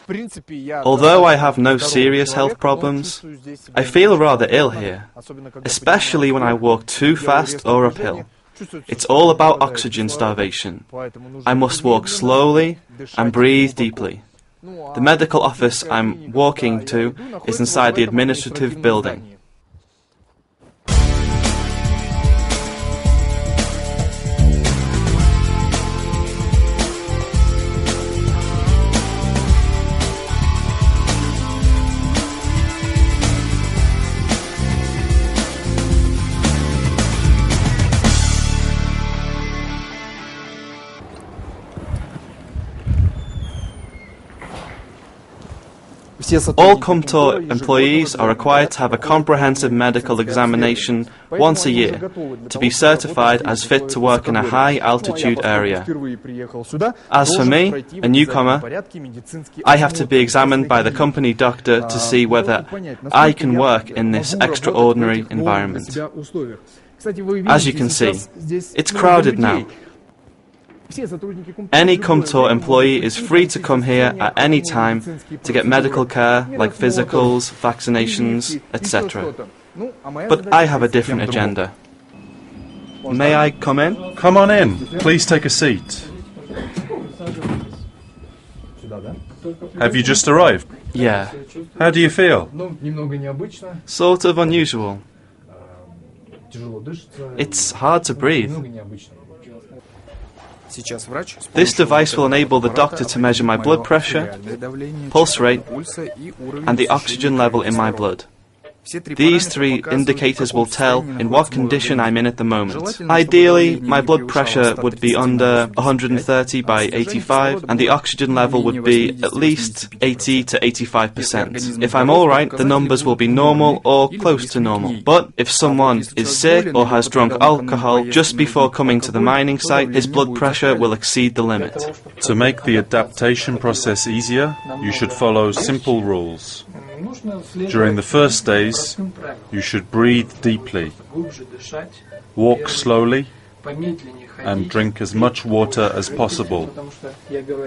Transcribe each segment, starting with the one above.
Although I have no serious health problems, I feel rather ill here, especially when I walk too fast or uphill. It's all about oxygen starvation. I must walk slowly and breathe deeply. The medical office I'm walking to is inside the administrative building. All Kumtor employees are required to have a comprehensive medical examination once a year to be certified as fit to work in a high-altitude area. As for me, a newcomer, I have to be examined by the company doctor to see whether I can work in this extraordinary environment. As you can see, it's crowded now. Any Kumtor employee is free to come here at any time to get medical care like physicals, vaccinations, etc. But I have a different agenda. May I come in? Come on in. Please take a seat. Have you just arrived? Yeah. How do you feel? Sort of unusual. It's hard to breathe. This device will enable the doctor to measure my blood pressure, pulse rate, and the oxygen level in my blood. These three indicators will tell in what condition I'm in at the moment. Ideally, my blood pressure would be under 130 by 85, and the oxygen level would be at least 80 to 85%. If I'm alright, the numbers will be normal or close to normal. But if someone is sick or has drunk alcohol just before coming to the mining site, his blood pressure will exceed the limit. To make the adaptation process easier, you should follow simple rules. During the first days, you should breathe deeply, walk slowly, and drink as much water as possible,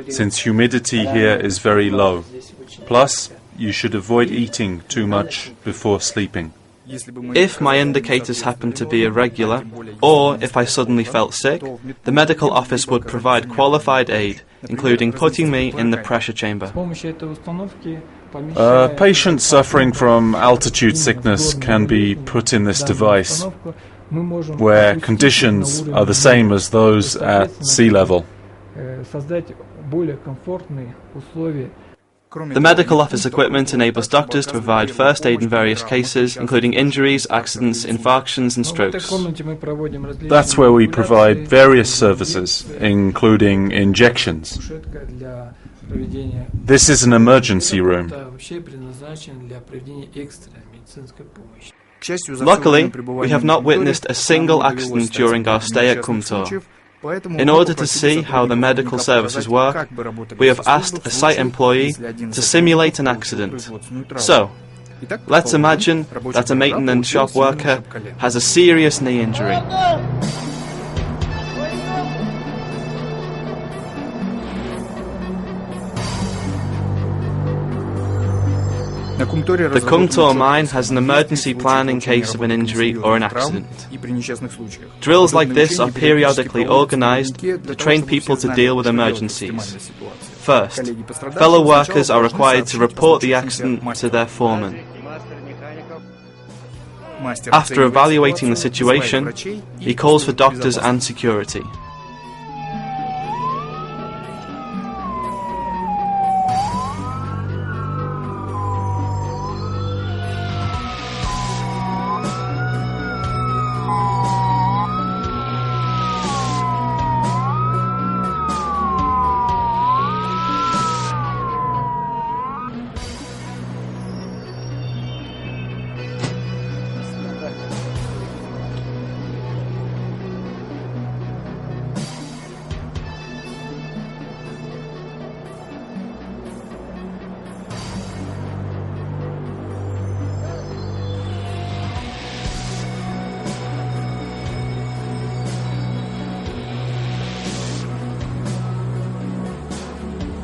since humidity here is very low. Plus, you should avoid eating too much before sleeping. If my indicators happen to be irregular, or if I suddenly felt sick, the medical office would provide qualified aid, including putting me in the pressure chamber. Patients suffering from altitude sickness can be put in this device, where conditions are the same as those at sea level. The medical office equipment enables doctors to provide first aid in various cases, including injuries, accidents, infarctions and strokes. That's where we provide various services, including injections. This is an emergency room. Luckily, we have not witnessed a single accident during our stay at Kumtor. In order to see how the medical services work, we have asked a site employee to simulate an accident. So, let's imagine that a maintenance shop worker has a serious knee injury. The Kumtor mine has an emergency plan in case of an injury or an accident. Drills like this are periodically organized to train people to deal with emergencies. First, fellow workers are required to report the accident to their foreman. After evaluating the situation, he calls for doctors and security.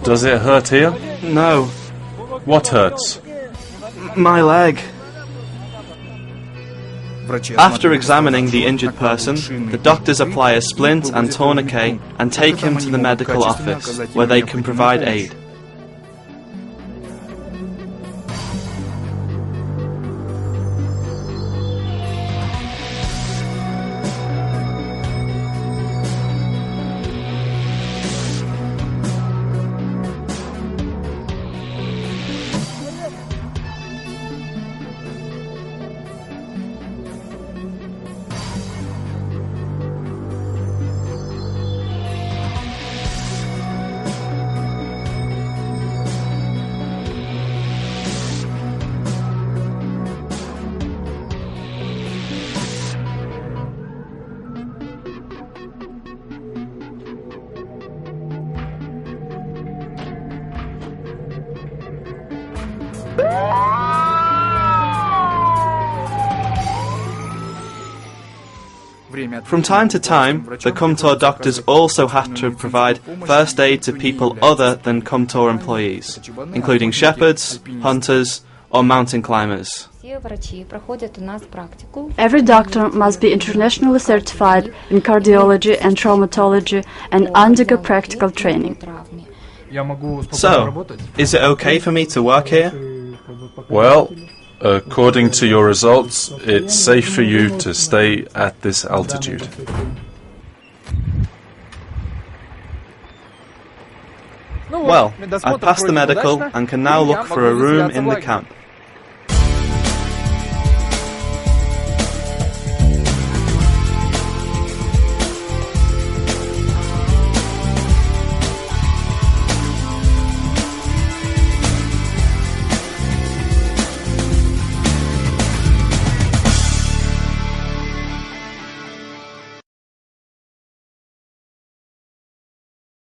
Does it hurt here? No, What hurts? My leg. After examining the injured person, the doctors apply a splint and tourniquet and take him to the medical office, where they can provide aid. From time to time, the Kumtor doctors also have to provide first aid to people other than Kumtor employees, including shepherds, hunters, or mountain climbers. Every doctor must be internationally certified in cardiology and traumatology and undergo practical training. So, is it okay for me to work here? Well, according to your results, it's safe for you to stay at this altitude. Well, I passed the medical and can now look for a room in the camp.